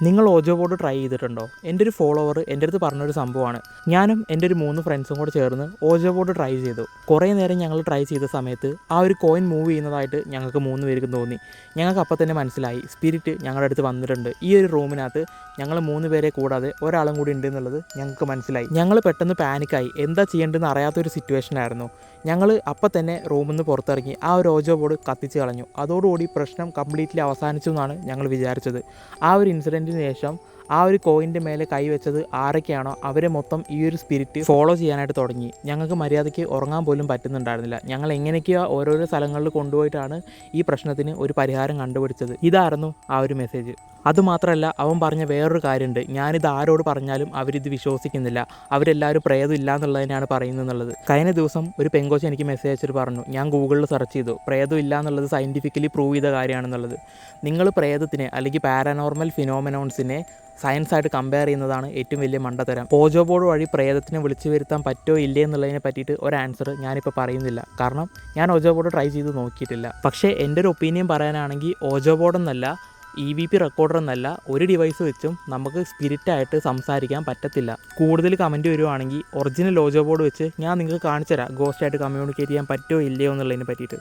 നിങ്ങൾ ഓജോ board try ചെയ്തിട്ടുണ്ടോ? എൻ്റെ ഒരു ഫോളോവർ എൻ്റെ അടുത്ത് പറഞ്ഞൊരു സംഭവമാണ്. ഞാനും എൻ്റെ ഒരു 3 ഫ്രണ്ട്സും കൂടെ ചേർന്ന് ഓജോ ബോർഡ് ട്രൈ ചെയ്തു. കുറേ നേരം ഞങ്ങൾ ട്രൈ ചെയ്ത സമയത്ത് ആ ഒരു കോയിൻ മൂവ് ചെയ്യുന്നതായിട്ട് ഞങ്ങൾക്ക് 3 പേർക്കും തോന്നി. ഞങ്ങൾക്ക് അപ്പം തന്നെ മനസ്സിലായി സ്പിരിറ്റ് ഞങ്ങളുടെ അടുത്ത് വന്നിട്ടുണ്ട്. ഈ ഒരു റൂമിനകത്ത് ഞങ്ങൾ 3 പേരെ കൂടാതെ ഒരാളും കൂടി ഉണ്ട് എന്നുള്ളത് ഞങ്ങൾക്ക് മനസ്സിലായി. ഞങ്ങൾ പെട്ടെന്ന് പാനിക്കായി. എന്താ ചെയ്യേണ്ടതെന്ന് അറിയാത്തൊരു സിറ്റുവേഷനായിരുന്നു. ഞങ്ങൾ അപ്പം തന്നെ റൂമിൽ നിന്ന് പുറത്തിറങ്ങി ആ ഒരു ഓജോ ബോർഡ് കത്തിച്ച് കളഞ്ഞു. അതോടുകൂടി പ്രശ്നം കംപ്ലീറ്റ്ലി അവസാനിച്ചു എന്നാണ് ഞങ്ങൾ വിചാരിച്ചത്. ആ ഒരു ഇൻസിഡൻറ്റിന് ശേഷം ആ ഒരു കോയിൻ്റെ മേലെ കൈവച്ചത് ആരൊക്കെയാണോ അവരെ മൊത്തം ഈ ഒരു സ്പിരിറ്റ് ഫോളോ ചെയ്യാനായിട്ട് തുടങ്ങി. ഞങ്ങൾക്ക് മര്യാദയ്ക്ക് ഉറങ്ങാൻ പോലും പറ്റുന്നുണ്ടായിരുന്നില്ല. ഞങ്ങൾ എങ്ങനെയൊക്കെയോ ഓരോരോ സ്ഥലങ്ങളിൽ കൊണ്ടുപോയിട്ടാണ് ഈ പ്രശ്നത്തിന് ഒരു പരിഹാരം കണ്ടുപിടിച്ചത്. ഇതായിരുന്നു ആ ഒരു മെസ്സേജ്. അതുമാത്രമല്ല, അവൻ പറഞ്ഞ വേറൊരു കാര്യമുണ്ട്. ഞാനിത് ആരോട് പറഞ്ഞാലും അവരിത് വിശ്വസിക്കുന്നില്ല. അവരെല്ലാവരും പ്രേതം ഇല്ല എന്നുള്ളതിനാണ് പറയുന്നത് എന്നുള്ളത്. കഴിഞ്ഞ ദിവസം ഒരു പെങ്കോച്ച് എനിക്ക് മെസ്സേജ് അയച്ചിട്ട് പറഞ്ഞു, ഞാൻ ഗൂഗിളിൽ സെർച്ച് ചെയ്തു, പ്രേതം ഇല്ല എന്നുള്ളത് സയൻറ്റിഫിക്കലി പ്രൂവ് ചെയ്ത കാര്യമാണെന്നുള്ളത്. നിങ്ങൾ പ്രേതത്തിനെ അല്ലെങ്കിൽ പാരാനോർമൽ ഫിനോമിനോൺസിനെ സയൻസായിട്ട് കമ്പയർ ചെയ്യുന്നതാണ് ഏറ്റവും വലിയ മണ്ടത്തരം. ഓജോ ബോർഡ് വഴി പ്രേതത്തിനെ വിളിച്ചു വരുത്താൻ പറ്റുമോ ഇല്ലേ എന്നുള്ളതിനെ പറ്റിയിട്ട് ഒരു ആൻസർ ഞാനിപ്പോൾ പറയുന്നില്ല. കാരണം ഞാൻ ഓജോ ബോർഡ് ട്രൈ ചെയ്ത് നോക്കിയിട്ടില്ല. പക്ഷേ എൻ്റെ ഒരു ഒപ്പീനിയൻ പറയാനാണെങ്കിൽ ഓജോ ബോർഡ് എന്നല്ല, EVP റെക്കോർഡർ എന്നല്ല, ഒരു ഡിവൈസ് വെച്ചും നമുക്ക് സ്പിരിറ്റായിട്ട് സംസാരിക്കാൻ പറ്റത്തില്ല. കൂടുതൽ കമൻറ്റ് വരുവാണെങ്കിൽ ഒറിജിനൽ ഓജോ ബോർഡ് വെച്ച് ഞാൻ നിങ്ങൾക്ക് കാണിച്ചു തരാം ഗോസ്റ്റായിട്ട് കമ്മ്യൂണിക്കേറ്റ് ചെയ്യാൻ പറ്റുമോ ഇല്ലയോ എന്നുള്ളതിനെ പറ്റിയിട്ട്.